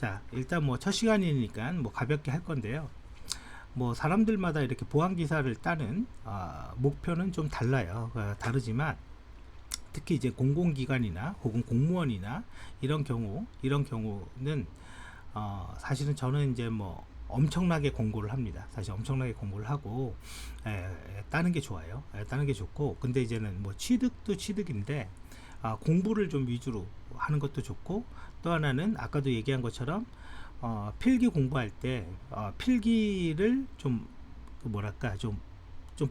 자, 일단 뭐 첫 시간이니까 뭐 가볍게 할 건데요. 뭐 사람들마다 이렇게 보안 기사를 따는 목표는 좀 달라요. 다르지만 특히 이제 공공기관이나 혹은 공무원이나 이런 경우는 사실은 저는 이제 뭐 엄청나게 공고를 합니다. 사실 엄청나게 공고를 하고 따는 게 좋아요. 따는 게 좋고, 근데 이제는 뭐 취득도 취득인데 공부를 좀 위주로 하는 것도 좋고, 또 하나는 아까도 얘기한 것처럼 필기 공부할 때 필기를 좀 뭐랄까 좀, 좀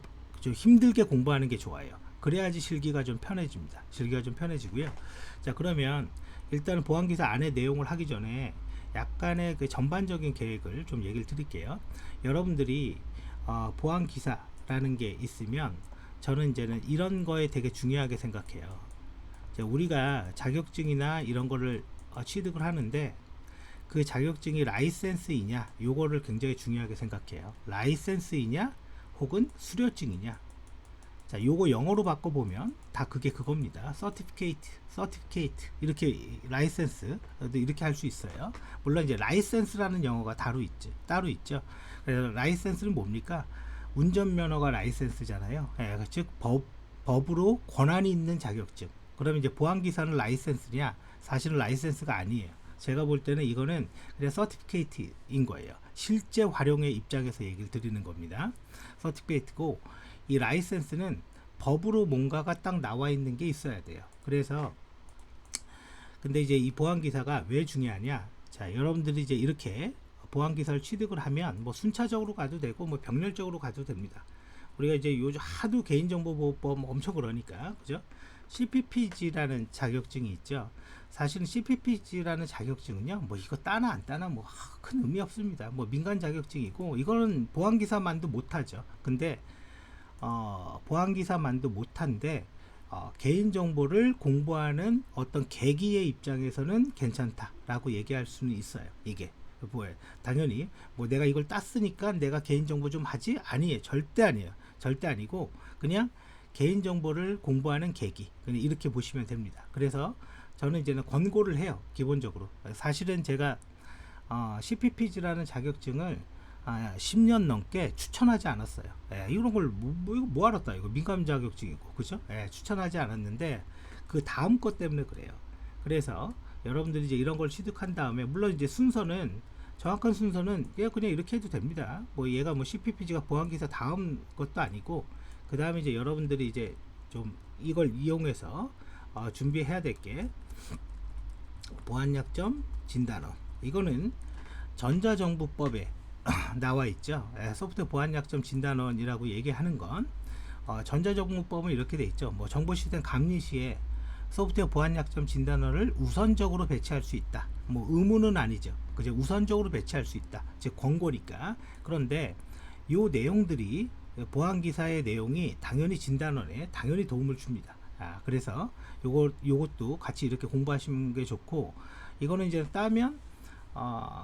힘들게 공부하는 게 좋아요. 그래야지 실기가 좀 편해집니다. 실기가 좀 편해지고요. 자, 그러면 일단은 보안기사 안에 내용을 하기 전에 약간의 그 전반적인 계획을 좀 얘기를 드릴게요. 여러분들이 보안기사라는 게 있으면 저는 이제는 이런 거에 되게 중요하게 생각해요. 우리가 자격증이나 이런 거를 취득을 하는데 그 자격증이 라이센스이냐, 요거를 굉장히 중요하게 생각해요. 라이센스이냐 혹은 수료증이냐. 자, 요거 영어로 바꿔보면 다 그게 그겁니다. certificate 이렇게 라이센스 이렇게 할 수 있어요. 물론 이제 라이센스라는 영어가 따로 있죠. 그래서 라이센스는 뭡니까? 운전면허가 라이센스잖아요. 즉 법으로 권한이 있는 자격증. 그러면 이제 보안기사는 라이센스냐? 사실은 라이센스가 아니에요. 제가 볼 때는 이거는 그냥 서티피케이트인 거예요. 실제 활용의 입장에서 얘기를 드리는 겁니다. 서티피케이트고, 이 라이센스는 법으로 뭔가가 딱 나와 있는 게 있어야 돼요. 그래서 근데 이제 이 보안기사가 왜 중요하냐? 자, 여러분들이 이제 이렇게 보안기사를 취득을 하면 뭐 순차적으로 가도 되고 뭐 병렬적으로 가도 됩니다. 우리가 이제 요즘 하도 개인정보보호법 엄청 그러니까, 그죠? CPPG라는 자격증이 있죠. 사실은 CPPG라는 자격증은요, 뭐 이거 따나 안 따나 뭐 큰 의미 없습니다. 뭐 민간 자격증이고, 이거는 보안기사만도 못하죠. 근데 보안기사만도 못한데 개인정보를 공부하는 어떤 계기의 입장에서는 괜찮다라고 얘기할 수는 있어요. 이게 뭐예요? 당연히 뭐 내가 이걸 땄으니까 내가 개인정보 좀 하지? 아니에요. 절대 아니에요. 절대 아니고 그냥 개인정보를 공부하는 계기, 그냥 이렇게 보시면 됩니다. 그래서 저는 이제는 권고를 해요. 기본적으로 사실은 제가 CPPG라는 자격증을 10년 넘게 추천하지 않았어요. 이런 걸 이거 뭐 알았다, 이거 민간 자격증이고, 그죠? 추천하지 않았는데 그 다음 것 때문에 그래요. 그래서 여러분들이 이제 이런 걸 취득한 다음에, 물론 이제 정확한 순서는 그냥 이렇게 해도 됩니다. 뭐 얘가 뭐 CPPG가 보안기사 다음 것도 아니고, 그 다음에 이제 여러분들이 이제 좀 이걸 이용해서 준비해야 될 게 보안약점 진단원. 이거는 전자정보법에 나와 있죠. 소프트웨어 보안약점 진단원이라고 얘기하는 건 전자정보법은 이렇게 돼 있죠. 뭐 정보시스템 감리 시에 소프트웨어 보안약점 진단원을 우선적으로 배치할 수 있다. 뭐 의무는 아니죠. 그죠? 우선적으로 배치할 수 있다. 즉 권고니까. 그런데 요 내용들이, 보안기사의 내용이 당연히 진단원에 당연히 도움을 줍니다. 그래서 요것도 같이 이렇게 공부하시는 게 좋고, 이거는 이제 따면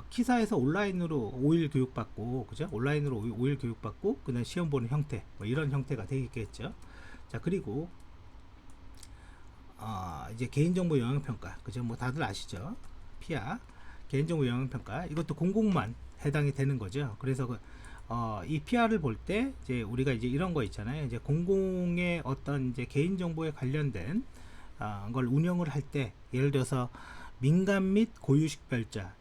키사에서 온라인으로 5일 교육받고, 그죠? 온라인으로 5일 교육받고 그다음 시험 보는 형태, 뭐 이런 형태가 되겠죠. 자, 그리고 이제 개인정보 영향평가, 그죠? 뭐 다들 아시죠? 피아 개인정보 영향평가, 이것도 공공만 해당이 되는 거죠. 그래서 이 PR을 볼 때 이제 우리가 이제 이런 거 있잖아요. 이제 공공의 어떤 이제 개인정보에 관련된 걸 운영을 할 때, 예를 들어서 민간 및 고유식별자,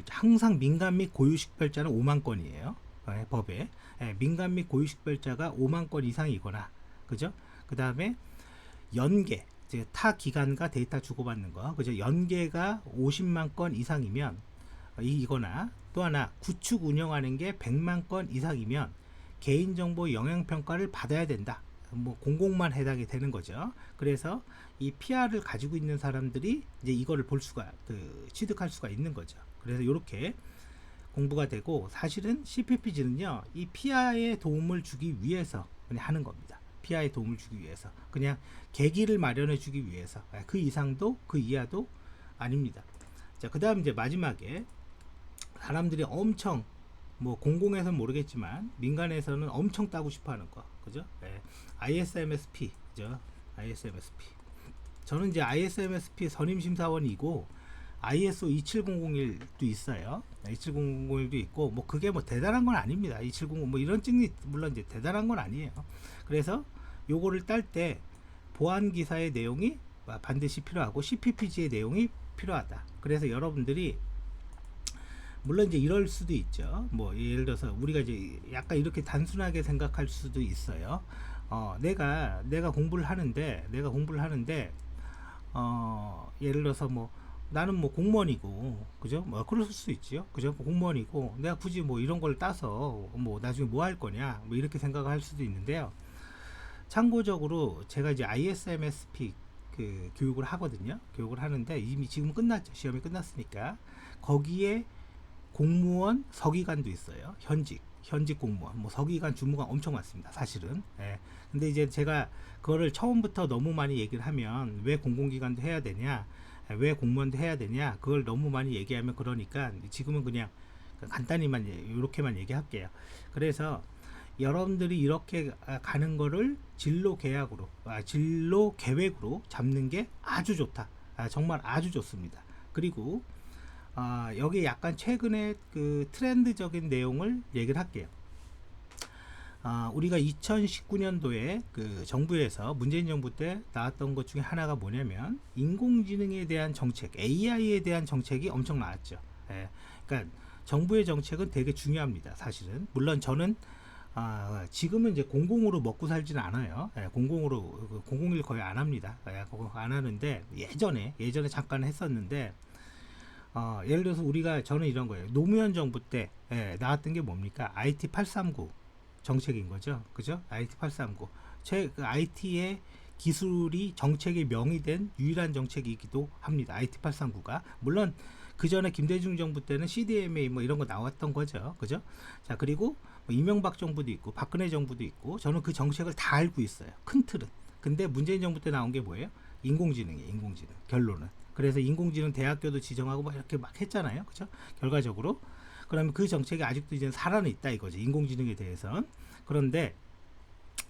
항상 민간 및 고유식별자는 5만 건이에요. 법에. 민간 및 고유식별자가 5만 건 이상이거나, 그죠? 그 다음에 연계, 이제 타 기관과 데이터 주고받는 거, 그죠? 연계가 50만 건 이상이면 이거나, 또 하나 구축 운영하는 게 100만 건 이상이면 개인정보 영향평가를 받아야 된다. 뭐 공공만 해당이 되는 거죠. 그래서 이 PR을 가지고 있는 사람들이 이제 이거를 취득할 수가 있는 거죠. 그래서 이렇게 공부가 되고, 사실은 CPPG는요, 이 PR에 도움을 주기 위해서 그냥 하는 겁니다. PR에 도움을 주기 위해서, 그냥 계기를 마련해 주기 위해서, 그 이상도 그 이하도 아닙니다. 자, 그 다음 이제 마지막에 사람들이 엄청, 뭐 공공에서는 모르겠지만 민간에서는 엄청 따고 싶어하는 거, 그죠? ISMSP, 그죠? ISMSP. 저는 이제 ISMSP 선임심사원이고 ISO 27001도 있어요. 27001도 있고 뭐 그게 뭐 대단한 건 아닙니다. 270 뭐 이런 증이 물론 이제 대단한 건 아니에요. 그래서 요거를 딸 때 보안 기사의 내용이 반드시 필요하고 CPPG의 내용이 필요하다. 그래서 여러분들이 물론 이제 이럴 수도 있죠. 뭐 예를 들어서 우리가 이제 약간 이렇게 단순하게 생각할 수도 있어요. 내가 공부를 하는데 예를 들어서 뭐 나는 뭐 공무원이고 그죠? 뭐 그럴 수 있지요. 그죠? 공무원이고 내가 굳이 뭐 이런 걸 따서 뭐 나중에 뭐 할 거냐 뭐 이렇게 생각할 수도 있는데요. 참고적으로 제가 이제 ISMSP 그 교육을 하거든요. 교육을 하는데 이미 지금 끝났죠. 시험이 끝났으니까 거기에 공무원 서기관도 있어요. 현직 공무원 뭐 서기관 주무관 엄청 많습니다 사실은. 예. 근데 이제 제가 그거를 처음부터 너무 많이 얘기를 하면 왜 공공기관도 해야 되냐 왜 공무원도 해야 되냐 그걸 너무 많이 얘기하면 그러니까 지금은 그냥 간단히만 이렇게만 얘기할게요. 그래서 여러분들이 이렇게 가는 거를 진로 계획으로 잡는 게 아주 좋다. 정말 아주 좋습니다. 그리고 여기 약간 최근에 그 트렌드적인 내용을 얘기를 할게요. 우리가 2019년도에 그 정부에서 문재인 정부 때 나왔던 것 중에 하나가 뭐냐면 인공지능에 대한 정책, AI에 대한 정책이 엄청 나왔죠. 예, 그러니까 정부의 정책은 되게 중요합니다. 사실은 물론 저는 지금은 이제 공공으로 먹고 살지는 않아요. 예, 공공일 거의 안 합니다. 안 하는데 예전에 잠깐 했었는데 예를 들어서 저는 이런 거예요. 노무현 정부 때 나왔던 게 뭡니까? IT 839 정책인 거죠. 그죠? IT 839. 그 IT의 기술이 정책의 명의된 유일한 정책이기도 합니다. IT 839가. 물론 그 전에 김대중 정부 때는 CDMA 뭐 이런 거 나왔던 거죠. 그죠? 자, 그리고 뭐 이명박 정부도 있고 박근혜 정부도 있고 저는 그 정책을 다 알고 있어요. 큰 틀은. 근데 문재인 정부 때 나온 게 뭐예요? 인공지능이에요. 인공지능. 결론은. 그래서 인공지능 대학교도 지정하고 막 이렇게 막 했잖아요. 그죠? 결과적으로. 그러면 그 정책이 아직도 이제 살아는 있다 이거죠. 인공지능에 대해서는. 그런데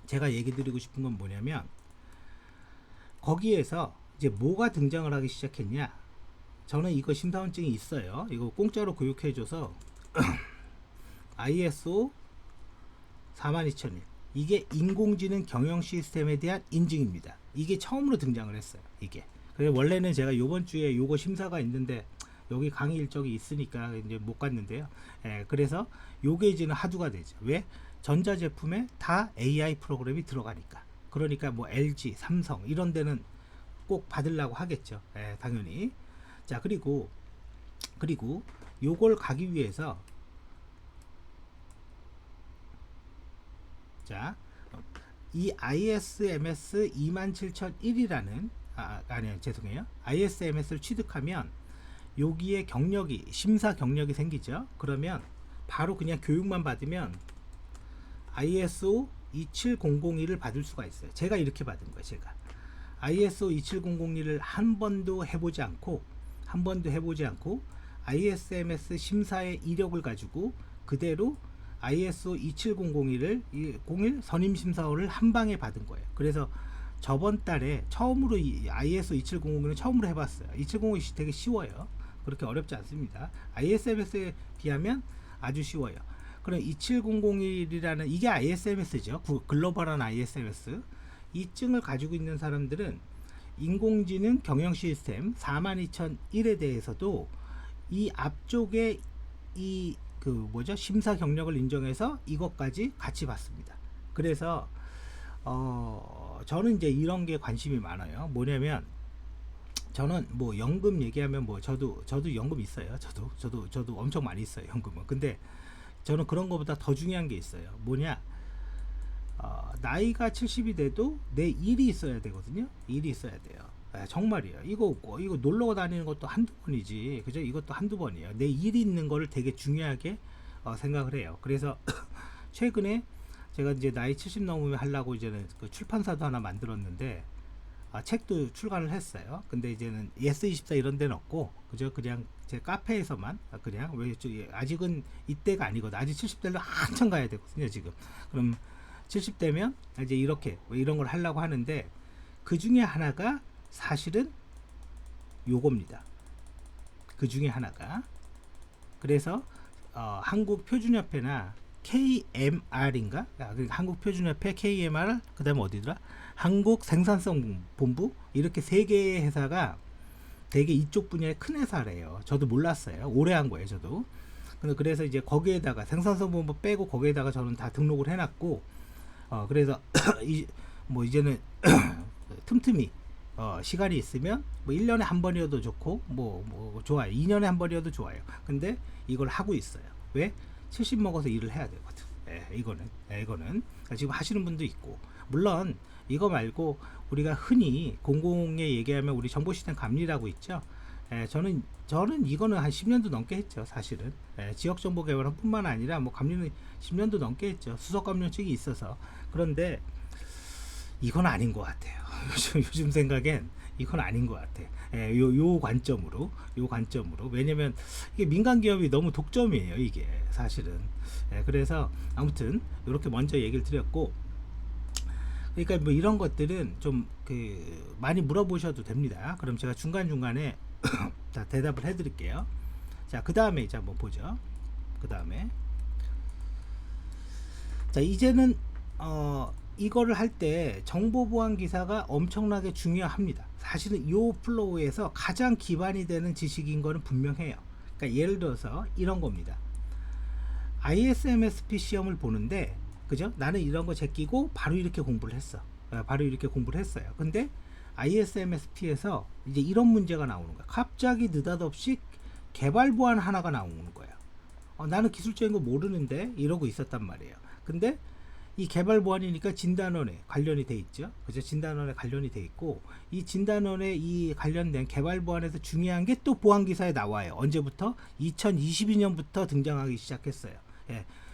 제가 얘기 드리고 싶은 건 뭐냐면 거기에서 이제 뭐가 등장을 하기 시작했냐. 저는 이거 심사원증이 있어요. 이거 공짜로 교육해줘서 ISO 42001 이게 인공지능 경영 시스템에 대한 인증입니다. 이게 처음으로 등장을 했어요. 이게. 그래서 원래는 제가 요번 주에 요거 심사가 있는데 여기 강의 일정이 있으니까 이제 못 갔는데요. 그래서 요게 이제는 화두가 되죠. 왜? 전자제품에 다 AI 프로그램이 들어가니까. 그러니까 뭐 LG, 삼성 이런 데는 꼭 받으려고 하겠죠. 당연히. 자, 그리고 요걸 가기 위해서 자, 이 ISMS 27001이라는 아니요, 죄송해요. ISMS를 취득하면 여기에 심사 경력이 생기죠. 그러면 바로 그냥 교육만 받으면 ISO 27001을 받을 수가 있어요. 제가 이렇게 받은 거예요. 제가 ISO 27001을 한 번도 해보지 않고 ISMS 심사의 이력을 가지고 그대로 ISO 27001을 01 선임심사원을 한 방에 받은 거예요. 그래서 저번 달에 처음으로 이 ISO 27001을 처음으로 해봤어요. 27001이 되게 쉬워요. 그렇게 어렵지 않습니다. ISMS에 비하면 아주 쉬워요. 그럼 27001이라는 이게 ISMS죠. 글로벌한 ISMS. 이 증을 가지고 있는 사람들은 인공지능 경영 시스템 42001에 대해서도 이 앞쪽에 심사 경력을 인정해서 이것까지 같이 받습니다. 그래서 저는 이제 이런 게 관심이 많아요. 뭐냐면 저는 뭐 연금 얘기하면 뭐 저도 연금 있어요. 저도 엄청 많이 있어요. 연금은. 근데 저는 그런 것보다 더 중요한 게 있어요. 뭐냐? 나이가 70이 돼도 내 일이 있어야 되거든요. 일이 있어야 돼요. 정말이에요. 이거 놀러 다니는 것도 한두 번이지. 그죠? 이것도 한두 번이에요. 내 일이 있는 거를 되게 중요하게 생각을 해요. 그래서 최근에 제가 이제 나이 70 넘으면 하려고 이제는 그 출판사도 하나 만들었는데 책도 출간을 했어요. 근데 이제는 예스24 이런 데는 없고 그죠? 그냥 제 카페에서만 그냥 왜 아직은 이때가 아니거든. 아직 70대로 한참 가야 되거든요. 지금. 그럼 70대면 이제 이런 걸 하려고 하는데 그 중에 하나가 사실은 요겁니다. 그 중에 하나가. 그래서 한국표준협회나 KMR인가? 한국표준협회, KMR, 그 다음에 어디더라? 한국생산성본부, 이렇게 세 개의 회사가 되게 이쪽 분야의 큰 회사래요. 저도 몰랐어요. 오래 한 거예요, 저도. 그래서 이제 거기에다가 생산성본부 빼고 거기에다가 저는 다 등록을 해놨고, 그래서 뭐 이제는 틈틈이 시간이 있으면 뭐 1년에 한 번이어도 좋고 뭐 좋아요. 2년에 한 번이어도 좋아요. 근데 이걸 하고 있어요. 왜? 70 먹어서 일을 해야 되거든. 이거는 지금 하시는 분도 있고, 물론 이거 말고 우리가 흔히 공공에 얘기하면 우리 정보시스템 감리라고 있죠. 저는 이거는 한 10년도 넘게 했죠, 사실은. 지역정보 개발은 뿐만 아니라 뭐 감리는 10년도 넘게 했죠. 수석감리원칙이 있어서. 그런데 이건 아닌 것 같아요. 요즘 생각엔 이건 아닌 것 같아. 요 관점으로. 왜냐면 이게 민간 기업이 너무 독점이에요, 이게 사실은. 그래서 아무튼 이렇게 먼저 얘기를 드렸고, 그러니까 뭐 이런 것들은 좀 많이 물어보셔도 됩니다. 그럼 제가 중간중간에 자, 대답을 해드릴게요. 자, 그 다음에 이제 한번 보죠. 그 다음에 자, 이제는 이거를 할 때 정보보안 기사가 엄청나게 중요합니다. 사실은 이 플로우에서 가장 기반이 되는 지식인 거는 분명해요. 그러니까 예를 들어서 이런 겁니다. ISMSP 시험을 보는데, 그죠? 나는 이런 거 제끼고 바로 이렇게 공부를 했어. 했어요. 근데 ISMSP에서 이제 이런 문제가 나오는 거야. 갑자기 느닷없이 개발 보안 하나가 나오는 거야. 나는 기술적인 거 모르는데 이러고 있었단 말이에요. 근데 이 개발 보안이니까 진단원에 관련이 돼 있죠. 그죠? 진단원에 관련이 돼 있고, 이 진단원에 이 관련된 개발 보안에서 중요한 게 또 보안 기사에 나와요. 언제부터? 2022년부터 등장하기 시작했어요.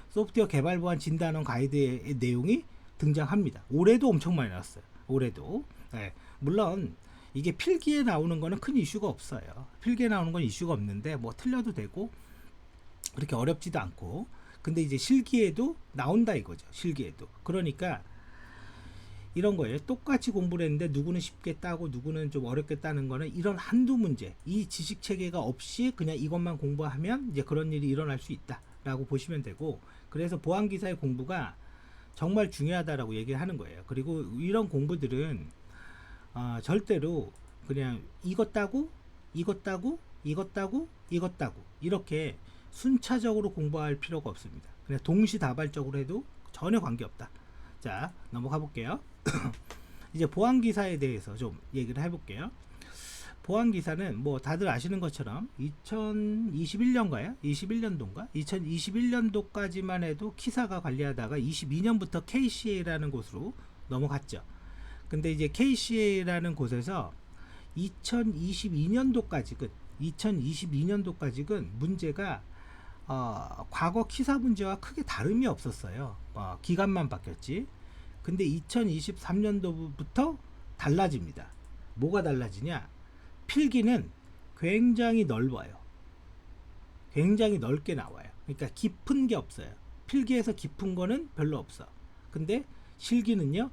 소프트웨어 개발 보안 진단원 가이드의 내용이 등장합니다. 올해도 엄청 많이 나왔어요. 올해도. 물론 이게 필기에 나오는 거는 큰 이슈가 없어요. 필기에 나오는 건 이슈가 없는데 뭐 틀려도 되고 그렇게 어렵지도 않고, 근데 이제 실기에도 나온다 이거죠. 실기에도. 그러니까 이런 거예요. 똑같이 공부를 했는데 누구는 쉽게 따고 누구는 좀 어렵게 따는 거는 이런 한두 문제, 이 지식 체계가 없이 그냥 이것만 공부하면 이제 그런 일이 일어날 수 있다라고 보시면 되고, 그래서 보안 기사의 공부가 정말 중요하다라고 얘기를 하는 거예요. 그리고 이런 공부들은 절대로 그냥 이것 따고 이렇게 순차적으로 공부할 필요가 없습니다. 그냥 동시다발적으로 해도 전혀 관계없다. 자, 넘어가 볼게요. 이제 보안 기사에 대해서 좀 얘기를 해볼게요. 보안 기사는 뭐 다들 아시는 것처럼 2021년가요? 21년도인가? 2021년도까지만 해도 키사가 관리하다가 22년부터 KCA라는 곳으로 넘어갔죠. 근데 이제 KCA라는 곳에서 2022년도까지는 문제가 과거 키사 문제와 크게 다름이 없었어요. 기간만 바뀌었지. 근데 2023년도부터 달라집니다. 뭐가 달라지냐? 필기는 굉장히 넓어요. 굉장히 넓게 나와요. 그러니까 깊은 게 없어요. 필기에서 깊은 거는 별로 없어. 근데 실기는요,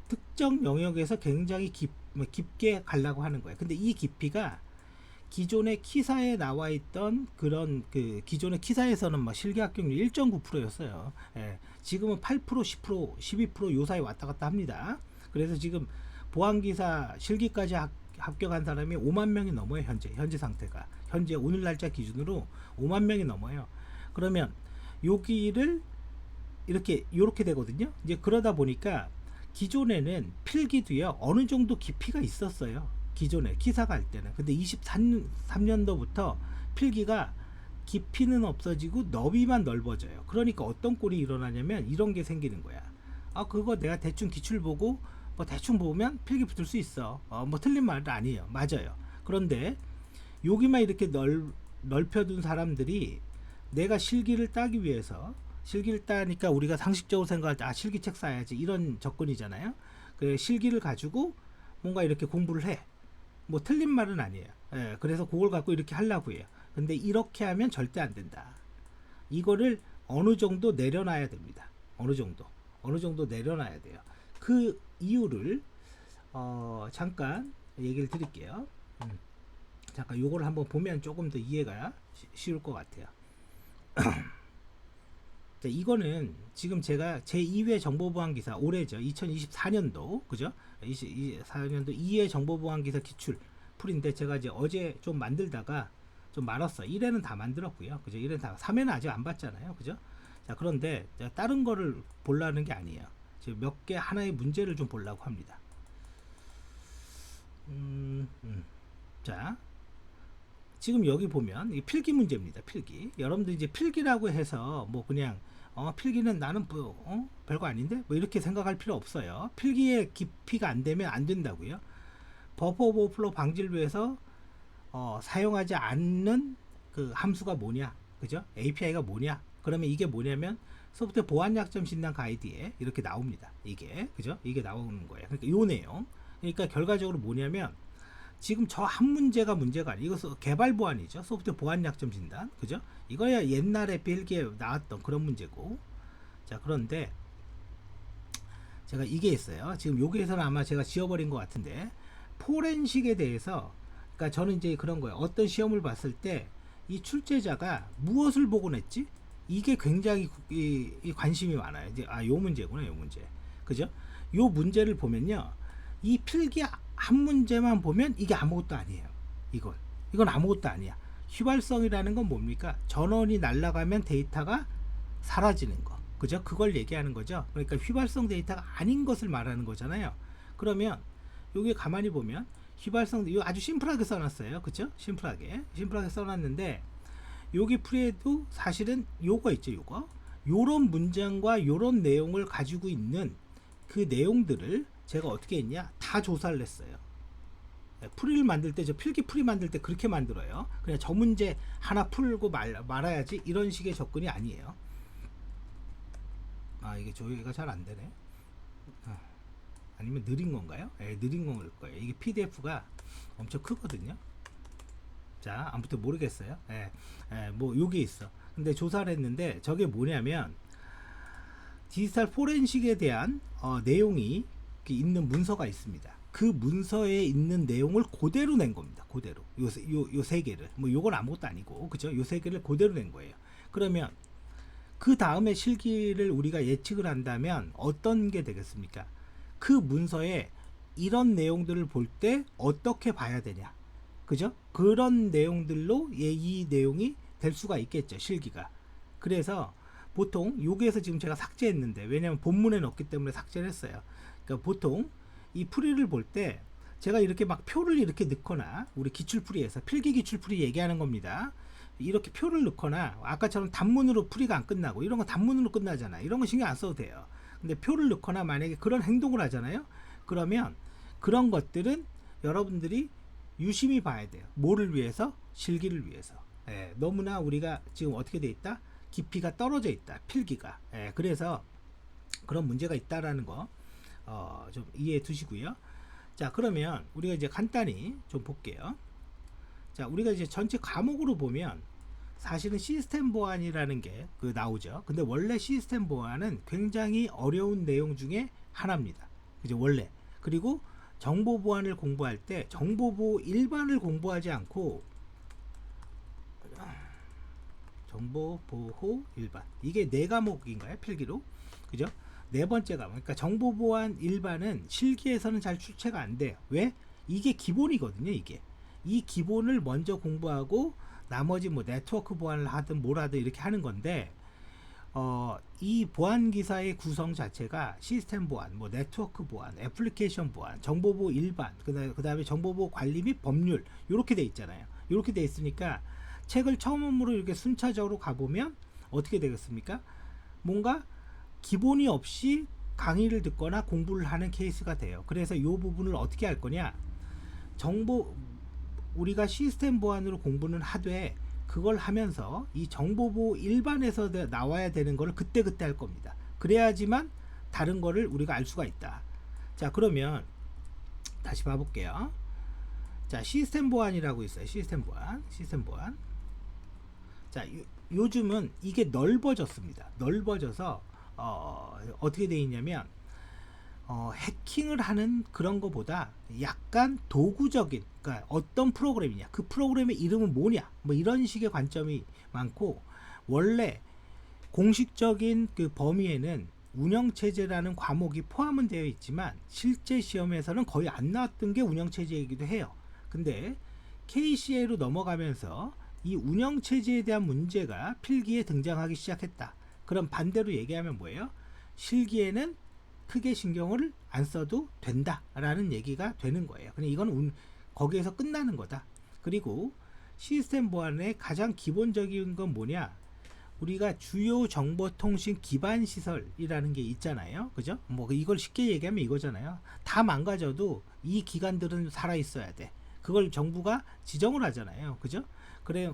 특정 영역에서 굉장히 깊게 가려고 하는 거예요. 근데 이 깊이가 기존의 키사에 나와 있던 그런 기존의 키사에서는 막 실기 합격률 1.9%였어요. 지금은 8%, 10%, 12% 요 사이 왔다 갔다 합니다. 그래서 지금 보안기사 실기까지 합격한 사람이 5만 명이 넘어요. 현재 상태가. 현재 오늘 날짜 기준으로 5만 명이 넘어요. 그러면 여기를 이렇게 되거든요. 이제 그러다 보니까 기존에는 필기도요, 어느 정도 깊이가 있었어요. 기존에 키사가 할 때는. 근데 23년도부터 필기가 깊이는 없어지고 너비만 넓어져요. 그러니까 어떤 꼴이 일어나냐면 이런 게 생기는 거야. 그거 내가 대충 기출 보고 뭐 대충 보면 필기 붙을 수 있어. 뭐 틀린 말은 아니에요. 맞아요. 그런데 여기만 이렇게 넓혀둔 사람들이 내가 실기를 따기 위해서, 실기를 따니까 우리가 상식적으로 생각할 때 실기책 사야지, 이런 접근이잖아요. 그 실기를 가지고 뭔가 이렇게 공부를 해. 뭐 틀린 말은 아니에요. 그래서 그걸 갖고 이렇게 하려고 해요. 근데 이렇게 하면 절대 안 된다. 이거를 어느 정도 내려놔야 됩니다. 어느 정도 내려놔야 돼요. 그 이유를 잠깐 얘기를 드릴게요. 잠깐 요걸 한번 보면 조금 더 이해가 쉬울 것 같아요. 자, 이거는 지금 제가 제2회 정보보안기사 올해죠. 2024년도 그죠? 24년도 2회 정보보안기사 기출 풀인데 제가 이제 어제 좀 만들다가 좀 말았어. 1회는 다 만들었고요. 그죠? 1회는 다 3회는 아직 안 봤잖아요. 그죠? 자, 그런데 다른 거를 보려는 게 아니에요. 지금 몇 개 하나의 문제를 좀 보려고 합니다. 자, 지금 여기 보면 이 필기 문제입니다. 필기. 여러분들 이제 필기라고 해서 뭐 그냥 필기는 나는 뭐 별거 아닌데 뭐 이렇게 생각할 필요 없어요. 필기의 깊이가 안 되면 안 된다고요. 버퍼 오버플로 방지를 위해서 사용하지 않는 그 함수가 뭐냐, 그죠? API가 뭐냐? 그러면 이게 뭐냐면 소프트웨어 보안 약점 진단 가이드에 이렇게 나옵니다. 이게 그죠? 이게 나오는 거예요. 그러니까 요 내용. 그러니까 결과적으로 뭐냐면 지금 저 한 문제가 문제가 아니에요. 이것은 개발 보안이죠. 소프트웨어 보안 약점 진단. 그죠? 이거야 옛날에 필기에 나왔던 그런 문제고. 자, 그런데 제가 이게 있어요. 지금 여기에서는 아마 제가 지워버린 것 같은데 포렌식에 대해서 그러니까 저는 이제 그런 거예요. 어떤 시험을 봤을 때 이 출제자가 무엇을 보고 냈지? 이게 굉장히 이 관심이 많아요. 이제 요 문제구나, 요 문제. 그죠? 요 문제를 보면요. 이 필기 한 문제만 보면 이게 아무것도 아니에요. 이건 아무것도 아니야. 휘발성이라는 건 뭡니까? 전원이 날아가면 데이터가 사라지는 거. 그죠? 그걸 얘기하는 거죠. 그러니까 휘발성 데이터가 아닌 것을 말하는 거잖아요. 그러면 여기 가만히 보면 휘발성 이거 아주 심플하게 써놨어요. 그죠? 심플하게 써놨는데 여기 풀이에도 사실은 요거 있죠. 요런 문장과 요런 내용을 가지고 있는 그 내용들을 제가 어떻게 했냐? 다 조사를 했어요. 풀이를 만들 때, 저 필기 풀이 만들 때 그렇게 만들어요. 그냥 저 문제 하나 풀고 말아야지 이런 식의 접근이 아니에요. 이게 조회가 잘 안 되네. 아니면 느린 건가요? 느린 걸 거예요. 이게 PDF가 엄청 크거든요. 자, 아무튼 모르겠어요. 뭐 요게 있어. 근데 조사를 했는데 저게 뭐냐면 디지털 포렌식에 대한 내용이 있는 문서가 있습니다. 그 문서에 있는 내용을 그대로 낸 겁니다. 그대로 요 세 개를 뭐 요건 아무것도 아니고 그죠? 요 세 개를 그대로 낸 거예요. 그러면 그 다음에 실기를 우리가 예측을 한다면 어떤 게 되겠습니까? 그 문서에 이런 내용들을 볼 때 어떻게 봐야 되냐, 그죠? 그런 내용들로 이 내용이 될 수가 있겠죠, 실기가. 그래서 보통 여기에서 지금 제가 삭제했는데 왜냐면 본문에 넣었기 때문에 삭제를 했어요. 그러니까 보통 이 풀이를 볼 때 제가 이렇게 막 표를 이렇게 넣거나 우리 기출풀이에서 필기 기출풀이 얘기하는 겁니다. 이렇게 표를 넣거나 아까처럼 단문으로 풀이가 안 끝나고 이런 거 단문으로 끝나잖아요. 이런 거 신경 안 써도 돼요. 근데 표를 넣거나 만약에 그런 행동을 하잖아요. 그러면 그런 것들은 여러분들이 유심히 봐야 돼요. 뭐를 위해서? 실기를 위해서. 너무나 우리가 지금 어떻게 돼 있다? 깊이가 떨어져 있다. 필기가. 그래서 그런 문제가 있다라는 거 좀 이해해 두시고요. 자, 그러면 우리가 이제 간단히 좀 볼게요. 자, 우리가 이제 전체 과목으로 보면 사실은 시스템 보안이라는 게 나오죠. 근데 원래 시스템 보안은 굉장히 어려운 내용 중에 하나입니다. 그죠? 원래. 그리고 정보 보안을 공부할 때 정보보호 일반을 공부하지 않고 정보보호 일반 이게 4과목인가요? 필기로. 그죠? 네 번째 과목. 그러니까 정보보안 일반은 실기에서는 잘 출제가 안 돼요. 왜? 이게 기본이거든요. 이 기본을 먼저 공부하고 나머지 뭐 네트워크 보안을 하든 뭘 하든 이렇게 하는 건데 이 보안 기사의 구성 자체가 시스템 보안, 뭐 네트워크 보안, 애플리케이션 보안, 정보보호 일반, 그다음에 정보보호 관리 및 법률 이렇게 돼 있잖아요. 이렇게 돼 있으니까 책을 처음으로 이렇게 순차적으로 가보면 어떻게 되겠습니까? 뭔가 기본이 없이 강의를 듣거나 공부를 하는 케이스가 돼요. 그래서 이 부분을 어떻게 할 거냐? 우리가 시스템 보안으로 공부는 하되 그걸 하면서 이 정보보호 일반에서 나와야 되는 거를 그때그때 할 겁니다. 그래야지만 다른 거를 우리가 알 수가 있다. 자, 그러면 다시 봐볼게요. 자, 시스템 보안이라고 있어요. 시스템 보안. 자, 요즘은 이게 넓어졌습니다. 넓어져서 어떻게 돼 있냐면 해킹을 하는 그런 거보다 약간 도구적인, 그러니까 어떤 프로그램이냐, 그 프로그램의 이름은 뭐냐, 뭐 이런 식의 관점이 많고, 원래 공식적인 그 범위에는 운영체제라는 과목이 포함은 되어 있지만 실제 시험에서는 거의 안 나왔던 게 운영체제이기도 해요. 근데 KCA로 넘어가면서 이 운영체제에 대한 문제가 필기에 등장하기 시작했다. 그럼 반대로 얘기하면 뭐예요? 실기에는 크게 신경을 안 써도 된다라는 얘기가 되는 거예요. 그냥 이건 거기에서 끝나는 거다. 그리고 시스템 보안의 가장 기본적인 건 뭐냐? 우리가 주요 정보통신 기반 시설이라는 게 있잖아요. 그죠? 뭐 이걸 쉽게 얘기하면 이거잖아요. 다 망가져도 이 기관들은 살아 있어야 돼. 그걸 정부가 지정을 하잖아요. 그죠?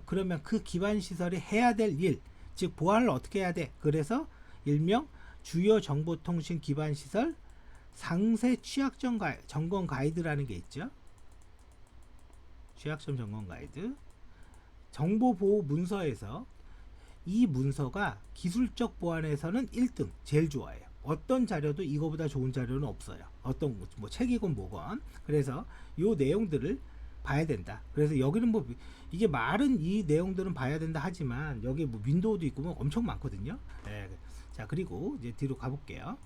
그러면 그 기반 시설이 해야 될 일, 즉 보안을 어떻게 해야 돼? 그래서 일명 주요 정보통신 기반 시설 상세 취약점 점검 가이드라는 게 있죠. 취약점 점검 가이드. 정보보호 문서에서 이 문서가 기술적 보안에서는 1등 제일 좋아해요. 어떤 자료도 이거보다 좋은 자료는 없어요. 어떤 뭐 책이건 뭐건. 그래서 요 내용들을 봐야 된다. 그래서 여기는 뭐 이게 말은 이 내용들은 봐야 된다 하지만 여기 뭐 윈도우도 있고 뭐 엄청 많거든요. 네. 자, 그리고 이제 뒤로 가볼게요.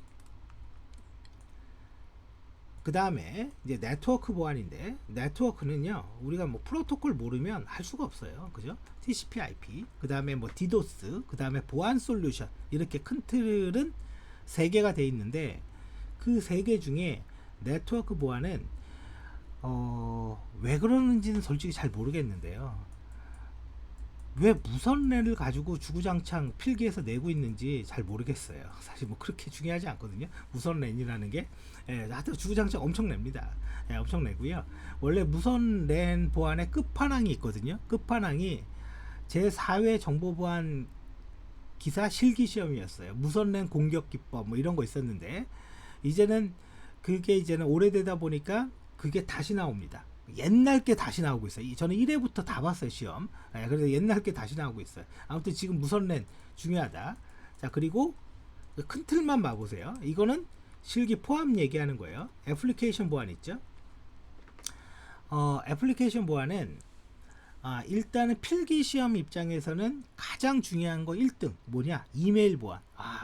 그 다음에 이제 네트워크 보안인데, 네트워크는요 우리가 뭐 프로토콜 모르면 할 수가 없어요. 그죠? TCP/IP, 그 다음에 뭐 디도스, 그 다음에 보안 솔루션, 이렇게 큰 틀은 3개가 돼 있는데, 그 3개 중에 네트워크 보안은 왜 그러는지는 솔직히 잘 모르겠는데요. 왜 무선랜을 가지고 주구장창 필기해서 내고 있는지 잘 모르겠어요. 사실 뭐 그렇게 중요하지 않거든요. 무선랜이라는 게. 하여튼 주구장창 엄청 냅니다. 엄청 내고요. 원래 무선랜 보안의 끝판왕이 있거든요. 끝판왕이 제4회 정보보안 기사 실기시험이었어요. 무선랜 공격 기법 뭐 이런 거 있었는데, 이제는 그게 이제는 오래되다 보니까 그게 다시 나옵니다. 옛날 게 다시 나오고 있어요. 저는 1회부터 다 봤어요, 시험. 그래서 옛날 게 다시 나오고 있어요. 아무튼 지금 무선랜 중요하다. 자, 그리고 큰 틀만 봐보세요. 이거는 실기 포함 얘기하는 거예요. 애플리케이션 보안 있죠? 애플리케이션 보안은 일단은 필기 시험 입장에서는 가장 중요한 거 1등 뭐냐? 이메일 보안.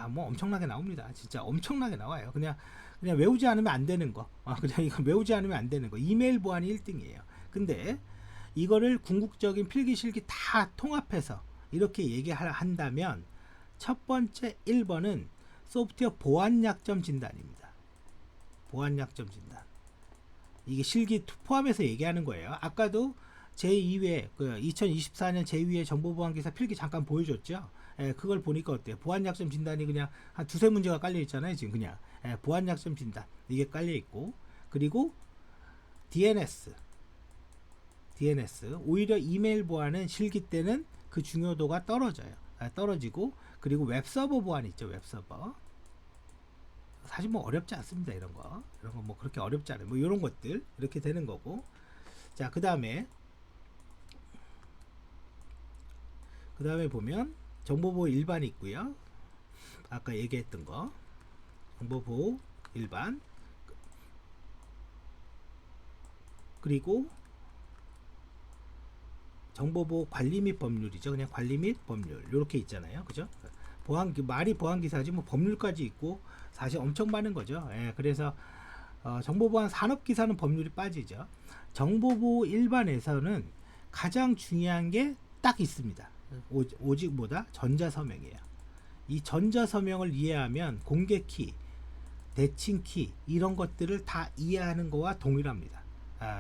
뭐 엄청나게 나옵니다. 진짜 엄청나게 나와요. 그냥 외우지 않으면 안 되는 거. 그냥 이거 외우지 않으면 안 되는 거. 이메일 보안이 1등이에요. 근데 이거를 궁극적인 필기 실기 다 통합해서 이렇게 얘기한다면 첫 번째 1번은 소프트웨어 보안 약점 진단입니다. 보안 약점 진단. 이게 실기 포함해서 얘기하는 거예요. 아까도 제2회 2024년 제2회 정보보안기사 필기 잠깐 보여줬죠. 그걸 보니까 어때요? 보안약점 진단이 그냥 한 두세 문제가 깔려 있잖아요. 지금 그냥 보안약점 진단 이게 깔려 있고, 그리고 DNS 오히려 이메일 보안은 실기 때는 그 중요도가 떨어지고, 그리고 웹서버 보안 있죠. 웹서버 사실 뭐 어렵지 않습니다. 이런 거 뭐 그렇게 어렵지 않아요. 뭐 이런 것들 이렇게 되는 거고. 자, 그 다음에 보면 정보보호 일반이 있고요. 아까 얘기했던 거 정보보호 일반, 그리고 정보보호 관리 및 법률이죠. 그냥 관리 및 법률 이렇게 있잖아요. 그죠? 말이 보안기사지 뭐 법률까지 있고 사실 엄청 많은 거죠. 그래서 정보보안 산업기사는 법률이 빠지죠. 정보보호 일반에서는 가장 중요한 게 딱 있습니다. 오직 뭐다? 전자서명이에요. 이 전자서명을 이해하면 공개키, 대칭키 이런 것들을 다 이해하는 거와 동일합니다.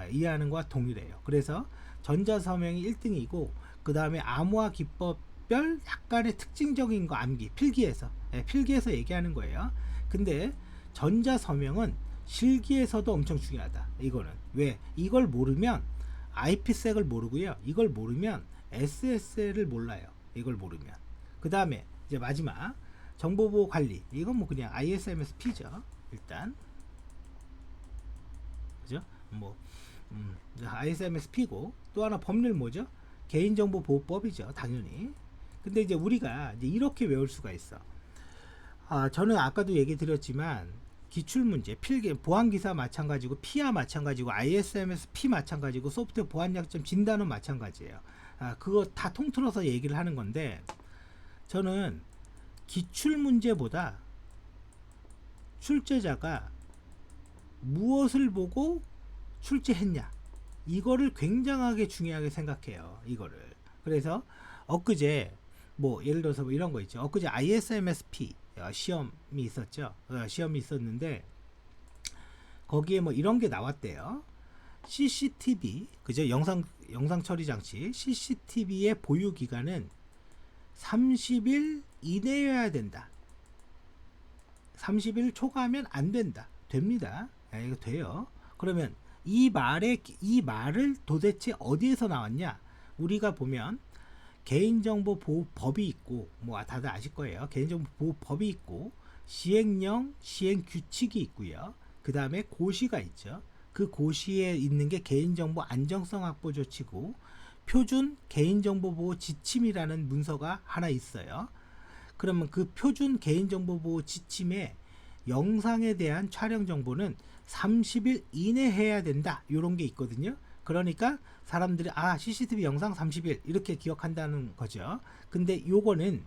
이해하는 거와 동일해요. 그래서 전자서명이 1등이고, 그 다음에 암호화 기법별 약간의 특징적인 거 암기, 필기에서 얘기하는 거예요. 근데 전자서명은 실기에서도 엄청 중요하다. 이거는 왜? 이걸 모르면 IP색을 모르고요. 이걸 모르면 SSL을 몰라요. 이걸 모르면. 그 다음에 이제 마지막 정보보호 관리. 이건 뭐 그냥 ISMSP죠. 일단 그죠? 뭐 ISMSP고, 또 하나 법률 뭐죠? 개인정보보호법이죠. 당연히. 근데 이제 우리가 이제 이렇게 외울 수가 있어. 저는 아까도 얘기 드렸지만 기출문제, 필기, 보안기사 마찬가지고, 피아 마찬가지고, ISMS P 마찬가지고, 소프트웨어 보안약점 진단은 마찬가지예요. 그거 다 통틀어서 얘기를 하는 건데, 저는 기출문제보다 출제자가 무엇을 보고 출제했냐, 이거를 굉장하게 중요하게 생각해요. 이거를. 그래서 엊그제 뭐 예를 들어서 뭐 이런 거 있죠. 엊그제 ISMSP 시험이 있었죠. 시험이 있었는데 거기에 뭐 이런 게 나왔대요. CCTV, 그죠? 영상 처리 장치 CCTV의 보유 기간은 30일 이내여야 된다. 30일 초과하면 안 된다. 됩니다. 이거 돼요. 그러면 이 말을 도대체 어디에서 나왔냐? 우리가 보면 개인정보보호법이 있고, 뭐 다들 아실 거예요. 개인정보보호법이 있고, 시행령, 시행규칙이 있고요. 그 다음에 고시가 있죠. 그 고시에 있는 게 개인정보 안정성 확보 조치고, 표준 개인정보보호 지침이라는 문서가 하나 있어요. 그러면 그 표준 개인정보보호 지침에 영상에 대한 촬영 정보는 30일 이내 해야 된다, 요런 게 있거든요. 그러니까 사람들이 CCTV 영상 30일 이렇게 기억한다는 거죠. 근데 요거는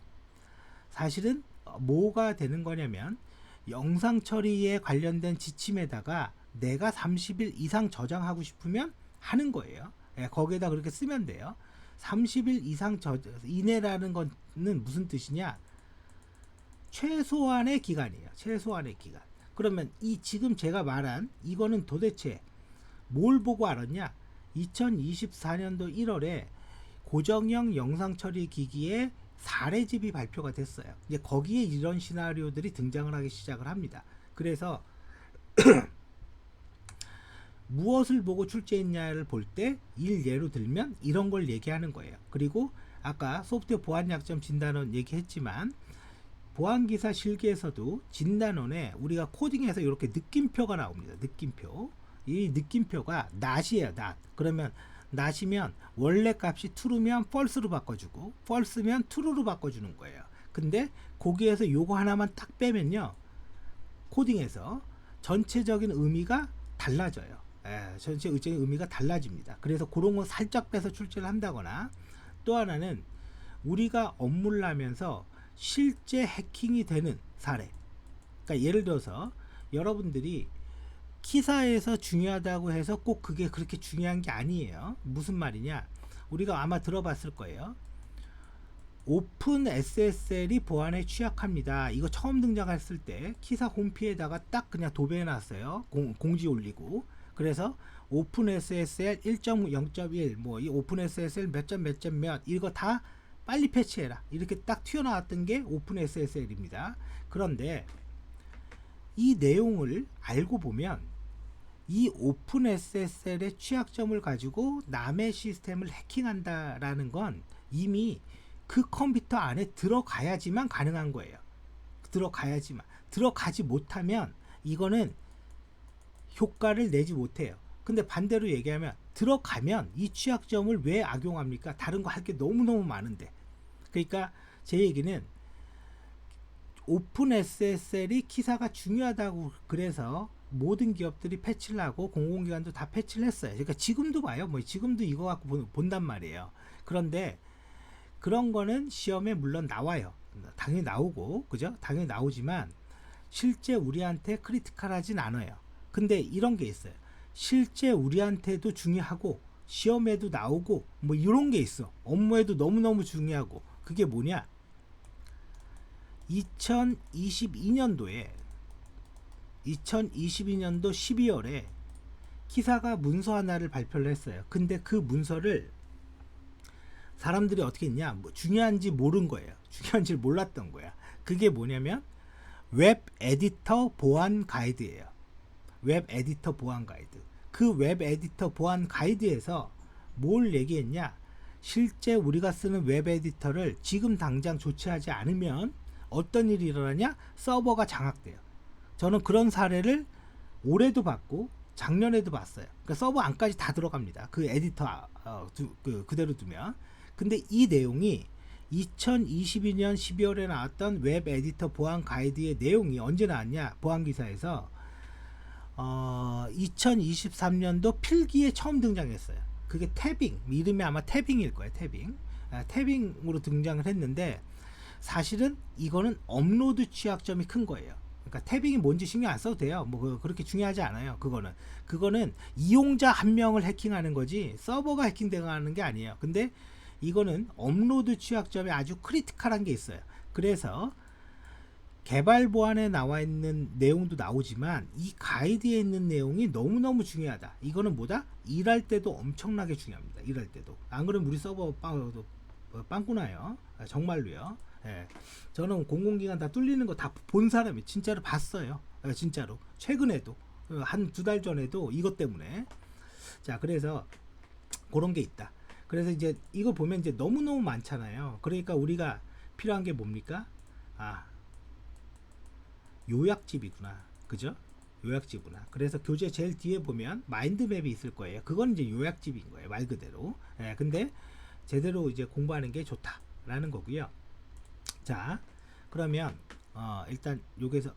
사실은 뭐가 되는 거냐면, 영상 처리에 관련된 지침에다가 내가 30일 이상 저장하고 싶으면 하는 거예요. 거기에다 그렇게 쓰면 돼요. 30일 이상 이내라는 거는 무슨 뜻이냐? 최소한의 기간이에요. 최소한의 기간. 그러면 이 지금 제가 말한 이거는 도대체 뭘 보고 알았냐? 2024년도 1월에 고정형 영상 처리 기기의 사례집이 발표가 됐어요. 이제 거기에 이런 시나리오들이 등장을 하기 시작을 합니다. 그래서 무엇을 보고 출제했냐를 볼 때 일예로 들면 이런 걸 얘기하는 거예요. 그리고 아까 소프트웨어 보안 약점 진단원 얘기했지만, 보안기사 실기에서도 진단원에 우리가 코딩해서 이렇게 느낌표가 나옵니다. 느낌표. 이 느낌표가 낫이에요. 낫. 그러면 낫이면 원래 값이 true면 false로 바꿔주고, false면 true로 바꿔주는 거예요. 근데 거기에서 요거 하나만 딱 빼면요, 코딩에서 전체적인 의미가 달라져요. 전체적인 의미가 달라집니다. 그래서 그런 거 살짝 빼서 출제를 한다거나, 또 하나는 우리가 업무를 하면서 실제 해킹이 되는 사례. 그러니까 예를 들어서 여러분들이 키사에서 중요하다고 해서 꼭 그게 그렇게 중요한 게 아니에요. 무슨 말이냐? 우리가 아마 들어봤을 거예요. 오픈 SSL이 보안에 취약합니다. 이거 처음 등장했을 때 키사 홈피에다가 딱 그냥 도배해 놨어요. 공지 올리고. 그래서 오픈 SSL 1.0.1 뭐 이 오픈 SSL 몇 점 이거 다 빨리 패치해라, 이렇게 딱 튀어나왔던 게 오픈 SSL입니다. 그런데 이 내용을 알고 보면 이 오픈 SSL의 취약점을 가지고 남의 시스템을 해킹한다라는 건 이미 그 컴퓨터 안에 들어가야지만 가능한 거예요. 들어가야지만. 들어가지 못하면 이거는 효과를 내지 못해요. 근데 반대로 얘기하면 들어가면 이 취약점을 왜 악용합니까? 다른 거 할 게 너무너무 많은데. 그러니까 제 얘기는 오픈 SSL이 키사가 중요하다고 그래서 모든 기업들이 패치를 하고 공공기관도 다 패치를 했어요. 그러니까 지금도 봐요. 뭐 지금도 이거 갖고 본단 말이에요. 그런데 그런 거는 시험에 물론 나와요. 당연히 나오고, 그죠? 당연히 나오지만 실제 우리한테 크리티컬하진 않아요. 근데 이런 게 있어요. 실제 우리한테도 중요하고 시험에도 나오고 뭐 이런 게 있어. 업무에도 너무너무 중요하고. 그게 뭐냐? 2022년도 12월에 키사가 문서 하나를 발표를 했어요. 근데 그 문서를 사람들이 어떻게 했냐? 뭐 중요한지 모른 거예요. 중요한지 몰랐던 거야. 그게 뭐냐면 웹 에디터 보안 가이드예요. 웹 에디터 보안 가이드. 그 웹 에디터 보안 가이드에서 뭘 얘기했냐? 실제 우리가 쓰는 웹 에디터를 지금 당장 조치하지 않으면 어떤 일이 일어나냐? 서버가 장악돼요. 저는 그런 사례를 올해도 봤고 작년에도 봤어요. 그러니까 서버 안까지 다 들어갑니다. 그 에디터 그대로 두면. 근데 이 내용이 2022년 12월에 나왔던 웹 에디터 보안 가이드의 내용이 언제 나왔냐? 보안 기사에서 2023년도 필기에 처음 등장했어요. 그게 태빙, 이름이 아마 태빙일 거예요. 태빙. 태빙으로 등장을 했는데 사실은 이거는 업로드 취약점이 큰 거예요. 그러니까 태빙이 뭔지 신경 안 써도 돼요. 뭐 그렇게 중요하지 않아요. 그거는 이용자 한 명을 해킹하는 거지 서버가 해킹되는 게 아니에요. 근데 이거는 업로드 취약점이 아주 크리티컬한 게 있어요. 그래서 개발 보안에 나와 있는 내용도 나오지만 이 가이드에 있는 내용이 너무너무 중요하다. 이거는 뭐다? 일할 때도 엄청나게 중요합니다. 일할 때도. 안 그러면 우리 서버 빵꾸나요. 정말로요. 예. 저는 공공기관 다 뚫리는 거 다 본 사람이 진짜로 봤어요. 진짜로. 최근에도 한 두 달 전에도 이것 때문에. 자, 그래서 그런 게 있다. 그래서 이제 이거 보면 이제 너무너무 많잖아요. 그러니까 우리가 필요한 게 뭡니까? 아, 요약집이구나. 그죠? 요약집이구나. 그래서 교재 제일 뒤에 보면 마인드맵이 있을 거예요. 그건 이제 요약집인 거예요. 말 그대로. 예, 근데 제대로 이제 공부하는 게 좋다라는 거고요. 자, 그러면 일단 여기서